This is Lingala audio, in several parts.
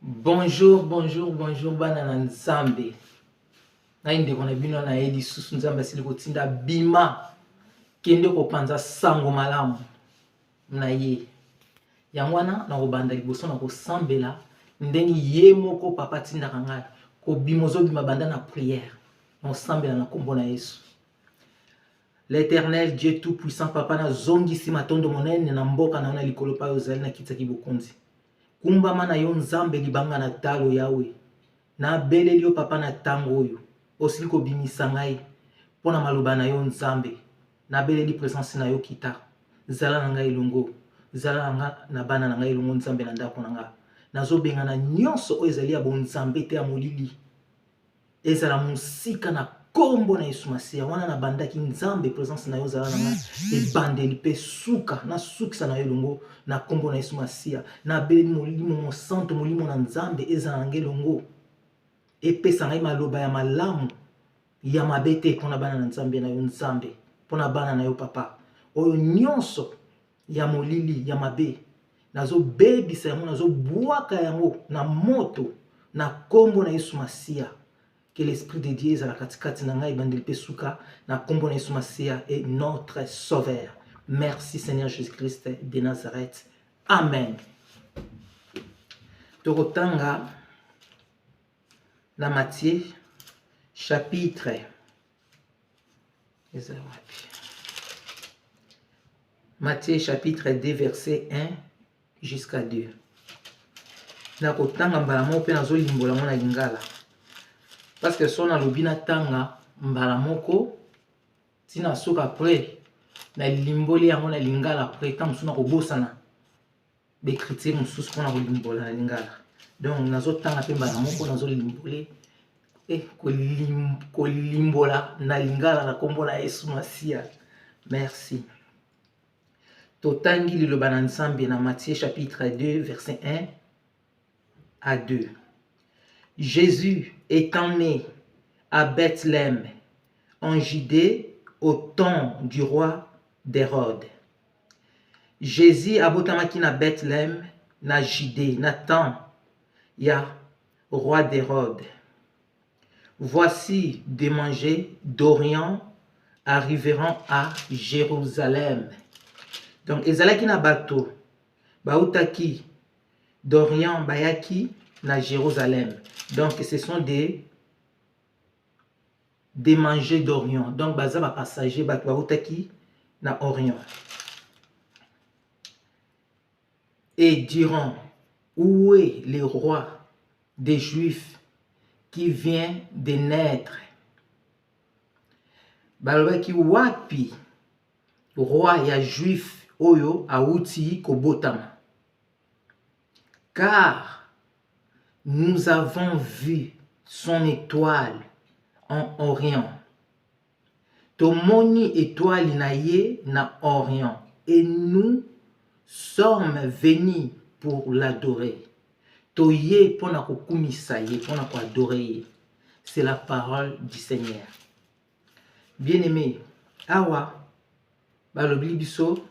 Bonjour, bonjour, bonjour, banana nzambe. Na inde kona bino na yedi susu nzambe asili kotinda bima. Kende kopanza sango malamu. Na ye. Yangwana na kobanda liboso na kosambela. Ndeni ye moko papa tinda kangai. Ko bimozo bima banda na prière. Na sambela na kombo na Yesu. L'Éternel Dieu tout-puissant papa na zongi si matondo monene na mboka na ona likolo pa ozali na kitaki bokonzi. Kumbama na yo nzambe libanga na talo yawe. Na beleli yo papa na tango oyo. Osili ko bimisa ngai. Pona maloba na yo nzambe. Na beleli présence na yo kita. Zala na ngai lungo. Zala na na bana na ngai lungo nzambe na ndako na nga. Nazo benga na nyonso o ezali ya bon nzambe te ya molili. Ezala musika na kombo na Yesu Masia. Wana na bandaki nzambe présence na yo zala na nga. E bandeli pe suka na sukisa na yo lungo. Na kombo na Yesu Masia. Na beleli molimo mo santo molimo na nzambe ezala na ngai lungo. Epesa ngai maloba ya malamu ya mabete pona bana na nzambe na yo nzambe pona bana na yo papa oyo nyonso ya molili ya mabe nazo bebisa yango nazo bwaka yango na moto na kombo na Yesu Masia. Que l'esprit de Dieu ezala katikati na ngai bandeli pe suka na kombo na Yesu Masia est notre sauveur. Merci Seigneur Jésus-Christ de Nazareth. Amen. Tokotanga na Matthieu chapitre Matthieu chapitre 2 verset 1 jusqu'à 2. Na kotanga mbala moko pe nazo limbola mo na lingala. Parce que son alobi na tanga mbala moko tina soka après na limboli yango na lingala après tant suna ko bosana be critiquer mususu pona ko limbola na lingala. Donc nazo tanga pe mbala moko nazo limboli kolimbola na lingala na kombo na Yesu Masia. Merci. Totangi liloba na nzambe na Matthieu chapitre 2 verset 1 à 2. Jésus étant né à Bethléem en Judée au temps du roi d'Hérode. Jésus abotamaki na Bethléem na Judée na temps ya roi d'Hérode. Voici des mangers d'Orient arriveront à Jérusalem. Donc, ezalaki na bato, bautaki d'Orient bayaki na Jérusalem. Donc, ce sont des mangers d'Orient. Donc, baza ba passager bato bautaki na Orient. Et diront, où est le roi des Juifs qui vient de naître? Balobaki wapi roi ya juif oyo auti kobotama. Car nous avons vu son étoile en Orient. Tomoni étoile na ye na Orient. Et nous sommes venus pour l'adorer. Toye pona kokumisa ye pona ko adorer. C'est la parole du Seigneur. Bien-aimé, awa balobi biso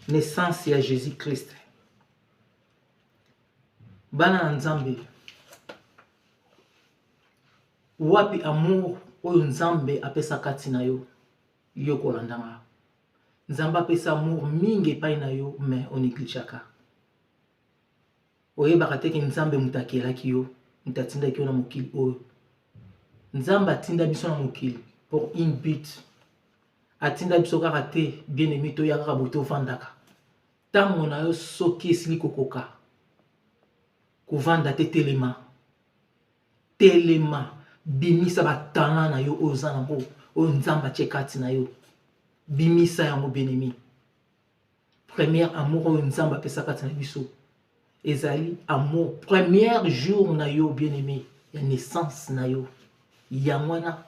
naissance ya Jésus-Christ. Bana nzambe wapi amour oyo nzambe apesa kati na yo yo kolandanga. Nzambe apesa amour mingi epai na yo mais onegligeaka. Oyebaka te ke nzambe mutakelaki yo mutatindaki yo na mokili oyo. Nzambe atinda biso na mokili pour une but. Atinda biso kaka te bien-aimé to yaka bote ovandaka. Tango na yo soki esili kokoka kovanda te telema. Telema bimisa batala na yo oyo za nango oyo nzambe atie kati na yo. Bimisa yango bien-aimé. Premier amour oyo nzambe apesa kati na biso. Ezali amour premier jour na yo bien-aimé ya naissance na yo. Yangwana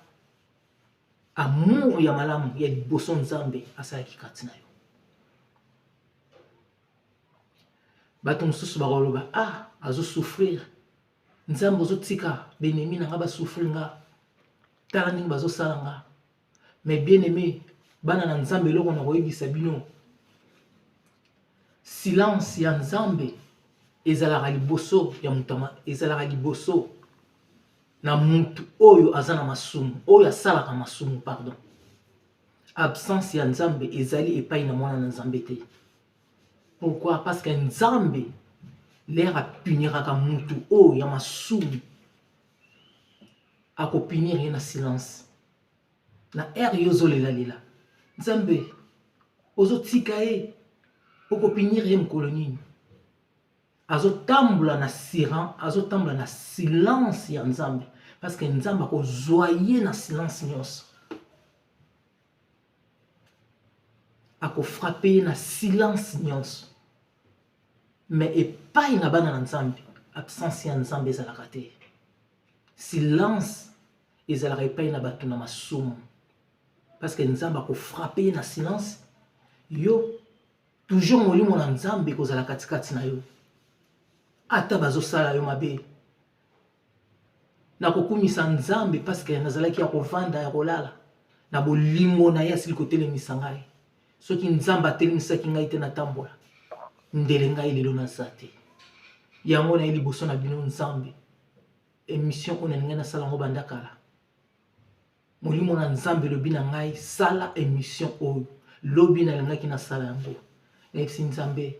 amour ya malamu ya liboso nzambe asalaki kati na yo. Bato mosusu bakoloba azo souffrir. Nzambe ozotika bien-aimé na nga ba souffrir nga. Tala ndenge bazosala nga. Mais bien-aimé bana na nzambe eloko na koyebisa bino. Silence ya nzambe ezalaka liboso ya mutama ezalaka liboso na mutu oyo azana masumu oyo asalaka masumu pardon. Absence ya nzambe ezali epai na mwana na nzambe te. Pourquoi? Parce que nzambe l'air apuniraka mutu oyo ya masumu akopunir ye na silence na ere yozolela lela nzambe ozotika ye okopunir ye mokolo nini. Azotambola na siran azotambola na silence ya nzambe parce que nzambe akozwa ye na silence nyonso akofrape ye na silence nyonso. Mais epai na bana na nzambe absence ya nzambe ezalaka te. Silence ezalaka epai na bato na masumu parce que nzambe akofrape ye na silence yo toujours molimo na nzambe ekozala katikati na yo ata bazosala yo mabe. Nakokumisa nzambe parce que nazalaki ya kovanda ya kolala na bolingo na ye asili kotelemisa ngai. Soki nzambe atelemisaki ngai te natambola ndele ngai lelo naza te. Yango na ye liboso na bino nzambe émission oyo nalingai nasala yango banda kala. Molimo na nzambe lobi na ngai sala émission oyo lobi nalingaki nasala yango. Nayebisi nzambe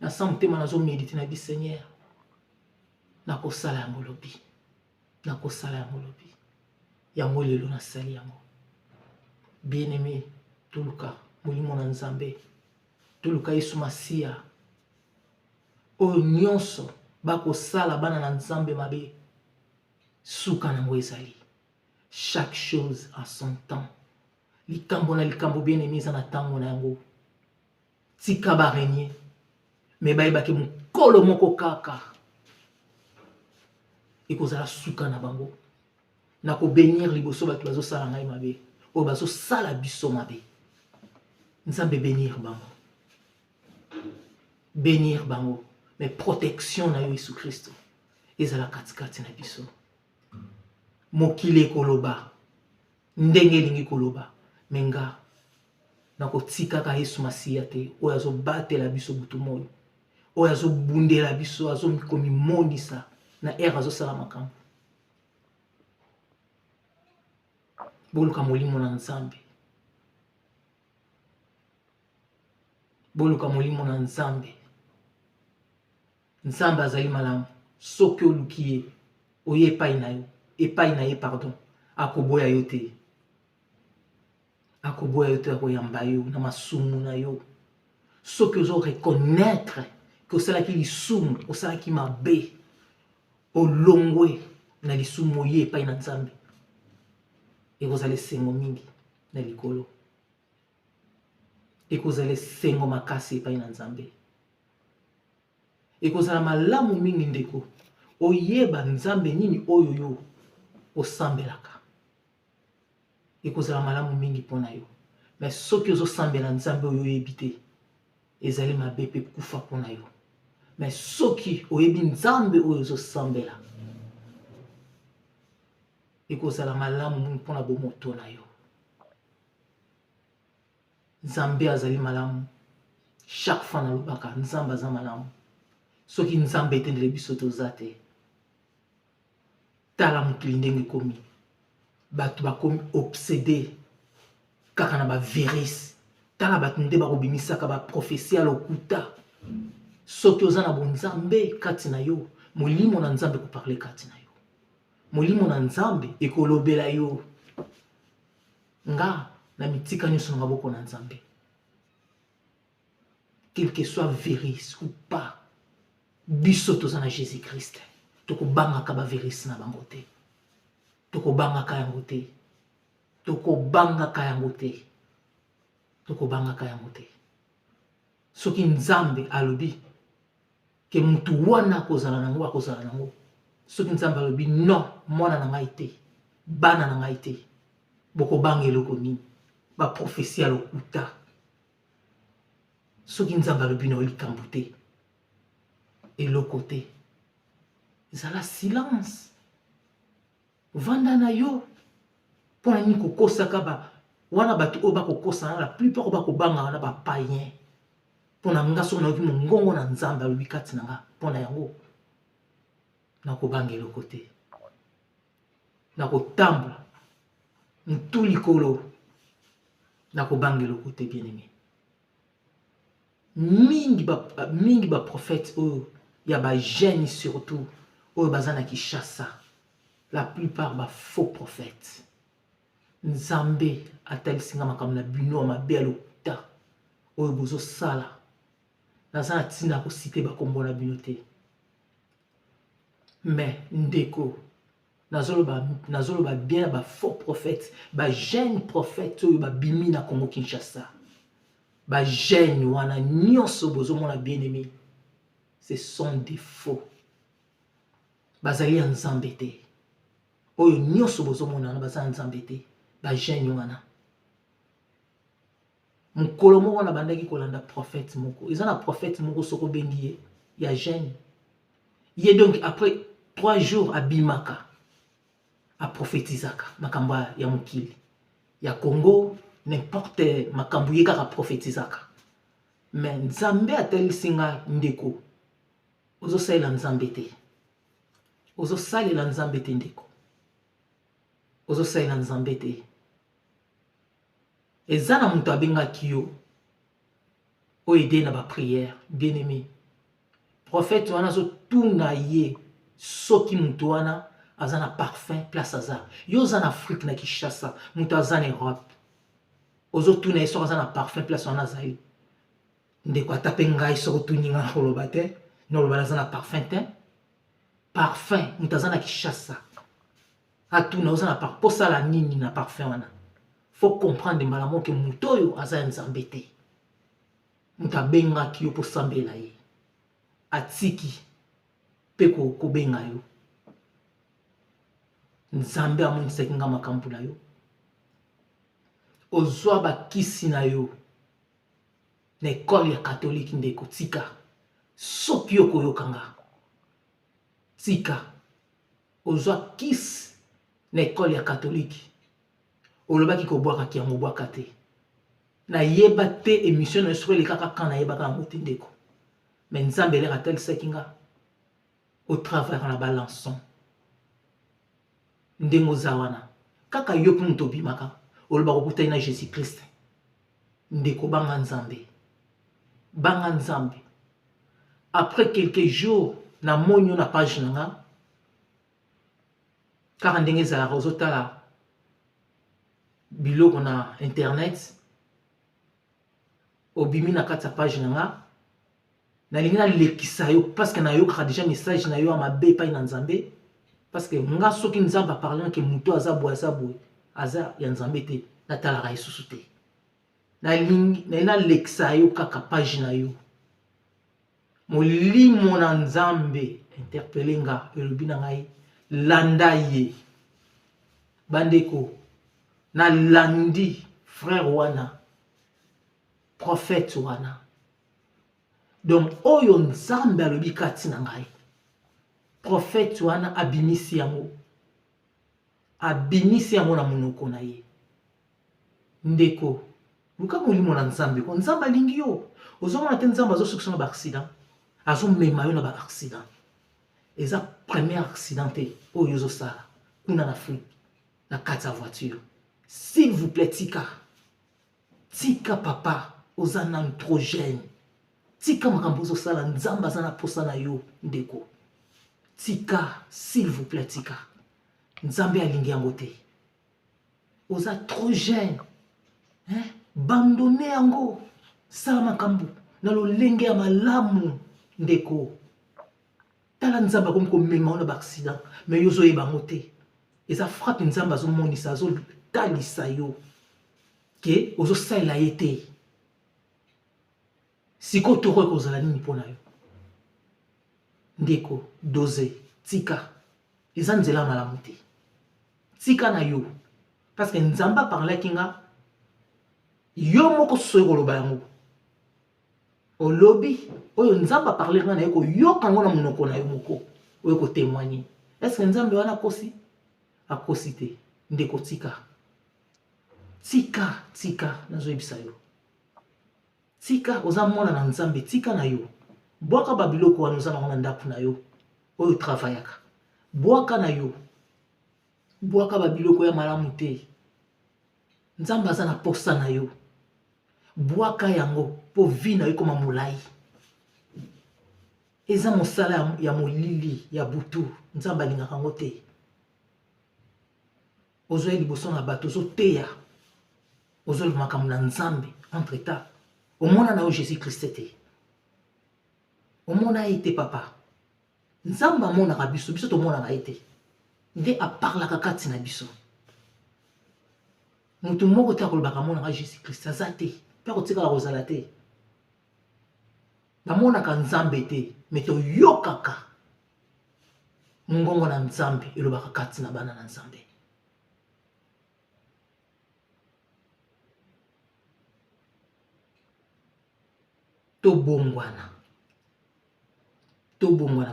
nasa motema nazomedite na bi Seigneur nakosala yango lobi nakosala yango lobi yango lelo nasali yango. Bien-aimé toluka molimo na nzambe toluka Yesu Masiya oyo nyonso bakosala bana na nzambe mabe suka nango ezali. Chaque chose en son temps. Likambo na likambo bien-aimé eza na ntango na yango. Tika barenye me bayebaki mokolo moko kaka ekozala suka na bango. Nakobenir liboso bato bazosala ngai mabe oyo bazosala biso mabe. Nzambe bénir bango. Bénir bango. Mais protection na yo Yesu Christo ezala katikati na biso. Mokili ekoloba ndenge elingi koloba menga nakotikaka Yesu Masiya te oyo azobatela biso butu moyo oyo azobundela biso azokomimonisa na ere azosala makambo. Boluka molimo na nzambe. Boluka molimo na nzambe. Nzambe azali malamu soki oluki ye oye epai na yo epai na ye pardon akoboya yo te. Akoboya yo te akoyamba yo na masumu na yo. Soki ozo reconnaître que osalaki lisumu osalaki mabe olongwe na lisumu oye epai na nzambe ekozala esengo mingi na likolo. Ekozala esengo makasi epai na nzambe. Ekozala malamu mingi ndeko oyeba nzambe nini oyo yo osambelaka. Ekozala malamu mingi mpona yo. Mais soki ozosambela nzambe oyo oyebi te ezali mabe mpe kufa mpona yo. Mais soki oyebi nzambe oyo ozosambela ekozala malamu mingi mpona bomoto na yo. Nzambe azali malamu. Chaque fois nalobaka nzambe aza malamu. Soki nzambe etendele biso toza te. Tala mokili ndenge ekomi. Bato bakomi obsédé kaka na bavirus. Tala bato nde bakobimisaka baprofesia ya lokuta. Soki oza na bonzambe kati na yo molimo na nzambe koparle kati na yo. Molimo na nzambe ekolobela yo. Nga na mitika nyonso na maboko na nzambe. Quel que soit virus ou pas. Biso toza na Jésus Christ. Tokobangaka ba virus na bango te. Tokobangaka yango te. Tokobangaka yango te. Tokobangaka yango te. Soki nzambe alobi ke mutu wana kozala nango akozala nango. Soki nzambe alobi non mwana na ngai te. Bana na ngai te. Bokobanga eloko nini. Ba prophesia lokuta. Soki nzambe alobi na likambo te. Eloko te. Zala silence. Vanda na yo. Pona nini kokosaka ba wana bato oyo bakokosa la plupart bakobanga wana ba païen. Pona ngaso na oki mongongo na nzambe alobi kati na nga pona yango nakobangela kote nakotambola ntu likolo nakobangela kote bien aimé mingi ba prophète oyo ya ba jeune surtout oyo baza na Kinshasa la plupart ba faux prophètes nzambe atalisinga makambo na bino mabe lokuta oyo bozo sala naza na tina kosite bakombo na bino te mais ndeko nazoloba bien ba faux prophètes ba jeune prophète oyo babimi na Congo Kinshasa ba jeune wana nyonso bozomona bien aimé ce sont des faux bazali ya nzambe te oyo nyonso bozomona na baza nzambe te ba jeune wana mukolo moko na bandaki kolanda prophète moko ils ont un prophète moko soko bengi ya jeune ye donc après 3 jours abimaka a prophétisaka makambo ya mokili ya Congo n'importe makambo ye kaka prophétisaka mais nzambe atelisinga ndeko ozo salela nzambe te ozo salela nzambe te ndeko ozo salela nzambe te eza na mutu abengaki yo oide na ba prière bien aimé prophète wana zo tuna ye soki mutu wana aza na parfum place aza yo oza na Afrique na Kinshasa mutu aza na Europe ozo tuna ye soki aza na parfum place wana azali ndeko atape ngai soki tuni nga koloba te noloba aza na parfum te parfum mutu aza na Kinshasa atuna oza na parfum posala nini na parfum wana faut comprendre malamu ke mutu oyo aza ya nzambe te mutu abengaki yo po sambela ye atiki pe kobenga yo nzambe amonisaki nga makambo na yo ozwa bakisi na yo na ekole ya katolike ndeko tika soki yo koyokanga tika ozwa kisi na ekole ya katolike olobaki kobwaka yango bwaka te nayeba te émission na soki elekaka kaka nayebaka yango te ndeko mais nzambe eleka atalisaki nga au travers na balanson ndenge oza wana kaka yo mpe moto obimaka oloba kokutani na Jésus Christ ndeko banga nzambe après quelques jours na moni yo na page na nga kaka ndenge ezalaka ozotala biloko na internet obimi na kati ya page na nga nalingi nalekisa yo parce que nayokaka déjà message na yo ya mabe epai na nzambe parce que nga soki nzambe aparle ke mutu aza boye aza ya nzambe te natalaka lisusu te nalingi nalekisa yo kaka page na yo molimo na nzambe interpele nga elobi na ngai landa ye bandeko nalandi frère wana prophète wana donc oyo nzambe alobi kati na ngai prophète wana abimisi yango na monoko na ye ndeko luka molimo na nzambe ko nzambe alingi yo ozomona te nzambe azosukisa na baaccident azomema yo na baaccident eza premier accident te oyo ozosala kuna na Afrique na kati ya voiture s'il vous plaît tika papa oza nanu trop jeune tika makambo ozosala nzambe aza na posa na yo ndeko tika s'il vous plaît tika nzambe alingi yango te oza trop jeune bandone yango sala makambo na lolenge ya malamu ndeko tala nzambe akomi komema yo na baaccident mais yo ozoyeba yango te eza frappe nzambe azomonisa azotalisa yo ke ozosalela ye te sikoyo tokoki kozala nini mpo na yo ndeko doze tika eza nzela malamu te tika na yo parce que nzambe aparlaki nga yo moko soki koloba yango olobi oyo nzambe aparlaki nga na yo koyoka yango na monoko na yo moko oyo kotémoigner est ce que nzambe wana akosi te ndeko tika nazoyebisa yo tika oza mwana na nzambe tika na yo bwaka babiloko wana oza nango na ndako na yo oyo travaillaka bwaka na yo bwaka babiloko ya malamu te nzambe aza na posa na yo bwaka yango po vi na yo ekoma molai eza mosala ya molili ya butu nzambe alingaka yango te ozoya liboso na bato ozoteya ozoloba makambo na nzambe entre temps omona na yo jésus christ te omona ye te papa nzambe amonaka biso biso tomonaka ye te nde aparlaka kati na biso moto moko te akolobaka amonaka jésus christ aza te mpe akotikala kozala te bamonaka nzambe te me toyokaka ngongo na nzambe elobaka kati na bana na nzambe tobongwana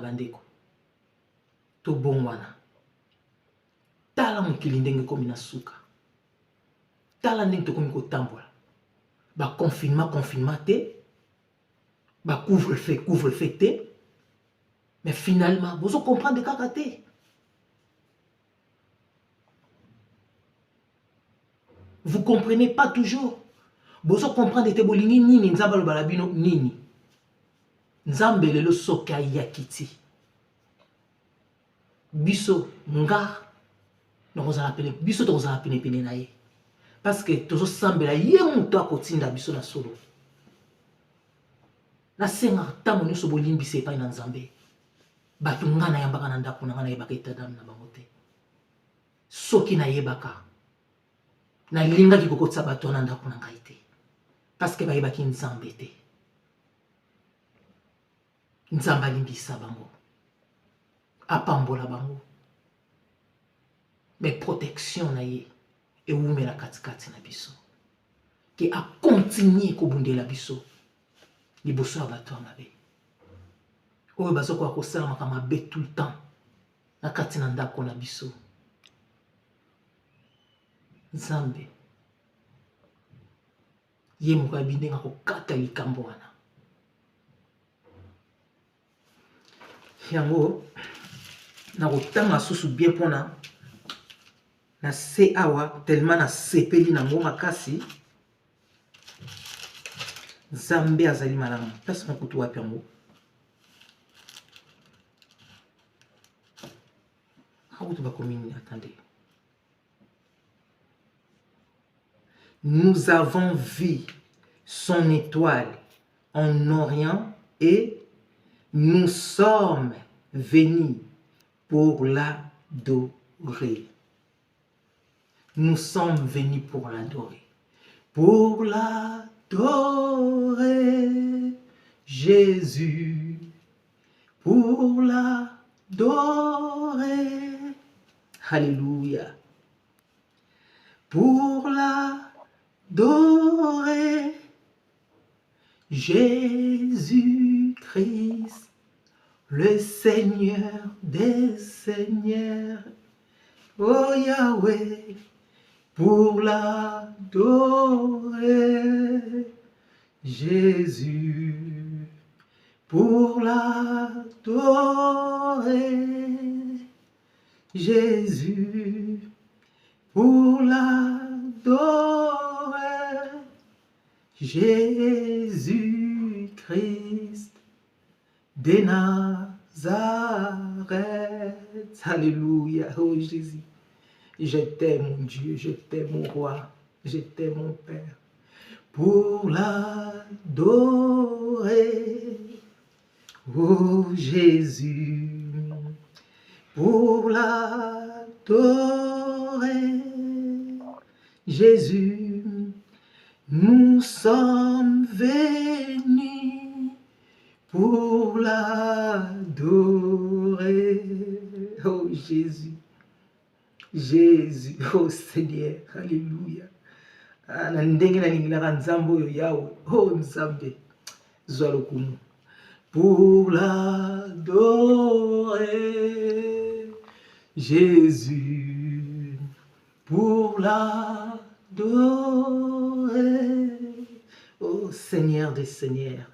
bandeko tobongwana tala mokili ndenge ekomi na suka tala ndenge tokomi kotambola baconfinement te bacouvre-feu te mais finalement bozo comprendre kaka te vous comprenez pas toujours bozo comprendre te bolingi nini nzambe alobala bino nini nzambe lelo soki ayakiti biso nga nakozala pene biso tokozala penepene na ye parce que tozosambela ye moto akotinda biso na solo nasenga ntango nyonso bolimbisa epai na nzambe bato nga nayambaka na ndako na nga nayebaka etadame na bango te soki nayebaka nalingaki kokotisa bato wana ndako na ngai te parce que bayebaki nzambe te nzambe alimbisa bango apambola bango mais protection na ye ewumela katikati na biso ke akontinue kobundela biso liboso ya bato ya mabe oyo bazokoka kosalamaka mabe tout le temps na kati na ndako na biso nzambe ye moko ayebi ndenge akokata likambo wana yango nakotanga susu bien mpona na se awa tellement nasepeli nango makasi nzambe azali malamu place mokutu wapi yango akutu bakomini attendez nous avons vu son étoile en Orient et nous sommes venus pour l'adorer. Nous sommes venus pour l'adorer. Pour l'adorer, Jésus. Pour l'adorer. Alléluia. Pour l'adorer, Jésus-Christ, le Seigneur des Seigneurs. Oh Yahweh, pour l'adorer, Jésus, pour l'adorer, Jésus, pour l'adorer, Jésus-Christ de Nazareth. Alléluia, oh Jésus. Je t'aime, mon Dieu, je t'aime, mon roi, je t'aime, mon Père. Pour l'adorer, oh Jésus. Pour l'adorer, Jésus. Nous sommes venus pour l'adorer. Oh Jésus, Jésus, oh Seigneur, Alléluia. Na ndenge na lingilaka nzambe oyo yawe, oh nzambe, zwa lokumu. Pour l'adorer, Jésus, pour l'adorer. Oh Seigneur Seigneur des Seigneurs.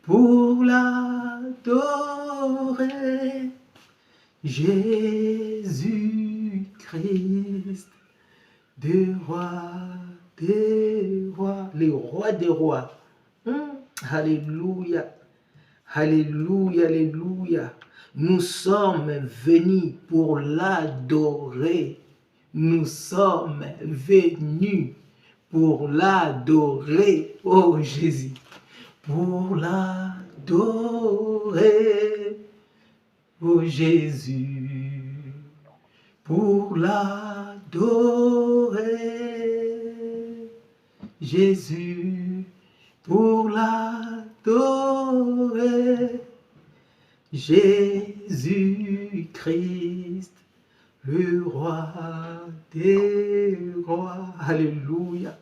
Pour l'adorer, Jésus-Christ, des rois, les rois des rois. Alléluia, alléluia, alléluia. Nous sommes venus pour l'adorer. Nous sommes venus pour l'adorer, oh Jésus. Pour l'adorer, oh Jésus. Pour l'adorer, Jésus. Pour l'adorer, Jésus-Christ, le roi des rois. Alléluia.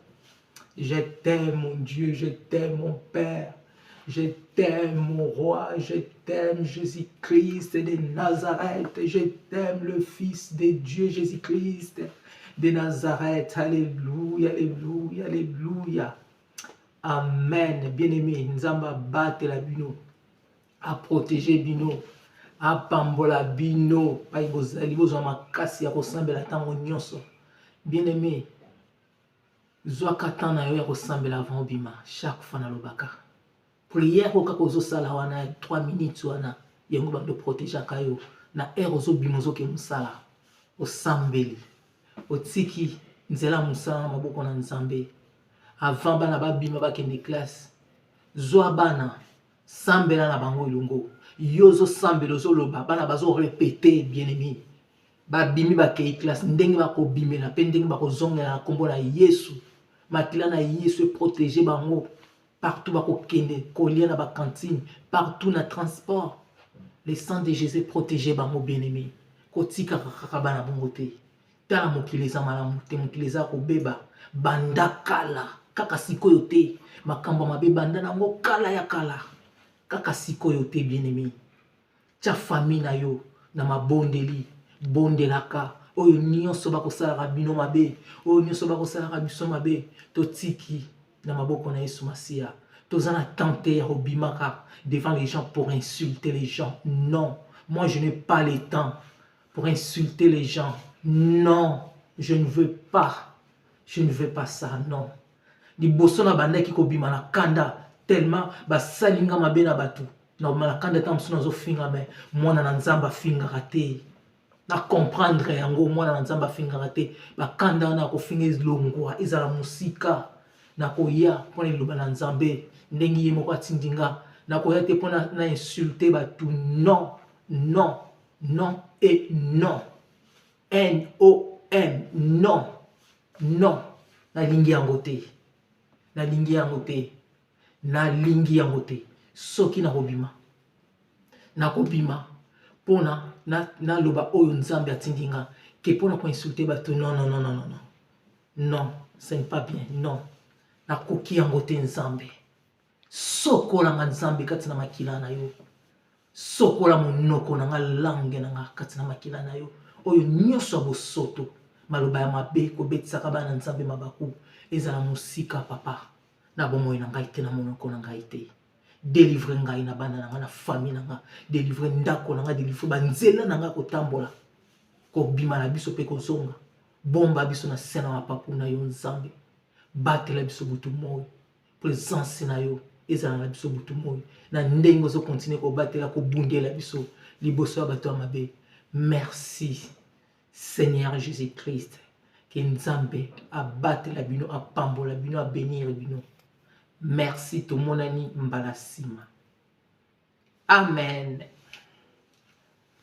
Je t'aime, mon Dieu, je t'aime, mon Père. Je t'aime, mon roi, je t'aime, Jésus-Christ de Nazareth. Je t'aime, le Fils de Dieu, Jésus-Christ de Nazareth. Alléluia, alléluia, alléluia. Amen. Bien-aimé, Nzamba batte la bino, a protéger bino, a pambola bino, pa ibozali bozwa makasi ya kosambela tango nyonso. Bien-aimé, zwaka tan na yo ya kosambela avant obima chaque fois na lobaka. Prière koka kozosala wana 3 minutes wana yango bando protéger kayo na ero zo bimozo ke musala osambeli otiki nzela musala maboko na Nzambe. Avant bana babima bakende classe zwa bana sambela na bango ilongo yozo sambelo zo loba bana bazo répéter bien-aimé babimi bakei classe ndenge bakobimela pe ndenge bakozongela na kombo na Yesu makila na Yesu protéger bango partout bakokende kolia na bakantine partout na transport le sang de Jésus protéger bango bien-aimé kotika kaka bana bongo te tala mokili eza malamu te mokili eza kobeba bandakala kaka sikoyo te makambo mabe banda nango kala ya kala kaka sikoyo te bien-aimé tia famille na yo na mabondeli bondelaka oyo nyonso bakosalaka bino mabe oyo nyonso bakosalaka biso mabe totiki na maboko na Yesu Masia. Toza na tenter ya obimaka devant les gens pour insulter les gens. Non, moi je n'ai pas le temps pour insulter les gens. Non, je ne veux pas. Je ne veux pas ça, non. Liboso na banda ki kobima na kanda tellement basalinga mabe na batu. Na na kanda tamso nazo finga me mwana na Nzamba finga rate. Na comprendre yango mwana na Nzamba finga rate. Ba kanda na ko finga izlongwa izala musika. Na koya pona iloba na Nzambe ndenge ye moko atindinga na koya te pona na insulter batu. Non, non, non et non. N-O-M, non, non. Na lingi yango te. Na lingi yango te. Na lingi yango te. Soki na kobima. Na kobima. Pona na loba oyo Nzambe atindinga. Ke pona ko insulter batu. Non, non, non, non, non. Non, ce n'est pas bien. Non. Na koki yango te Nzambe. Sokola nga Nzambe kati na makila na yo. Sokola monoko na nga langue na nga kati na makila na yo. Oyo nyonso bosoto. Maloba ya mabe kobetisaka bana Nzambe mabaku. Ezala musika papa. Na bomoi na ngai te na monoko na ngai te. Délivre ngai na bana na nga na famille na nga. Délivre ndako na nga. Délivre banzela na nga kotambola. Kobima na biso pe kozonga. Bomba biso na sena mapapu na yo Nzambe. Batela biso butu moi. Présence na yo. Ezala na biso butu moi. Na ndenge zo continue ko batela ko bundela biso. Liboso ya bato ya mabe. Merci Seigneur Jésus-Christ. Que Nzambe abatte la bino, a pambo la bino, a bénir bino. Merci tout mon ami Mbalasima. Amen.